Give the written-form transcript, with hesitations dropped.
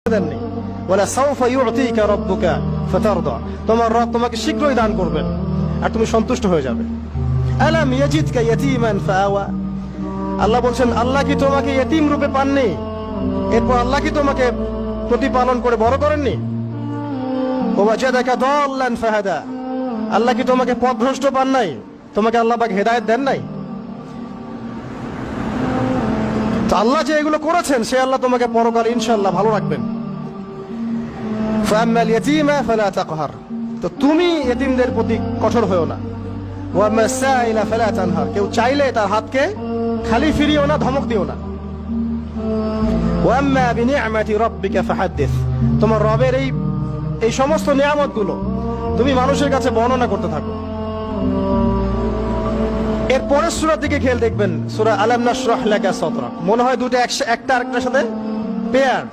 দেননি, ওয়ালা সাউফা ইউতিকা রাব্বুকা ফাতারদা, তোমার রব তোমাকে শীঘ্রই দান করবেন আর তুমি সন্তুষ্ট হয়ে যাবে। আলাম ইয়াজিদকা ইয়াতীমান ফাআওয়া, আল্লাহ বলছেন আল্লাহ কি তোমাকে ইয়তীম রূপে পাননি, এরপর আল্লাহ কি তোমাকে প্রতিপালন করে বড় করেননি? ওয়াজাদাকা দাল্লান ফাহাদা, আল্লাহ কি তোমাকে পথভ্রষ্ট পান নাই, তোমাকে আল্লাহ পাক হেদায়েত দেন নাই? তো আল্লাহ যে এগুলো করেছেন সে আল্লাহ তোমাকে পরকালে ইনশাআল্লাহ ভালো রাখবেন। ফাআম্মাল ইয়াতীমা ফালা তাকহার, তো তুমি ইতিমদের প্রতি কঠোর হয়ো না। ওয়াম্মাস সাইলা ফালা তানহার, কেউ চাইলে তার হাতকে খালি ফিরিও না, ধমক দিও না। ওয়াম্মা বিনিআমাতি রাব্বিকা ফাহাদ্দিস, তোমার রবের এই সমস্ত নিয়ামতগুলো তুমি মানুষের কাছে বর্ণনা করতে থাকো। এর পরের সূরার দিকে খেয়াল দেখবেন, সূরা আলাম নাশরাহ লাকা সাদরা, মনে হয় দুটো একটা আরেকটার সাথে পেয়ার।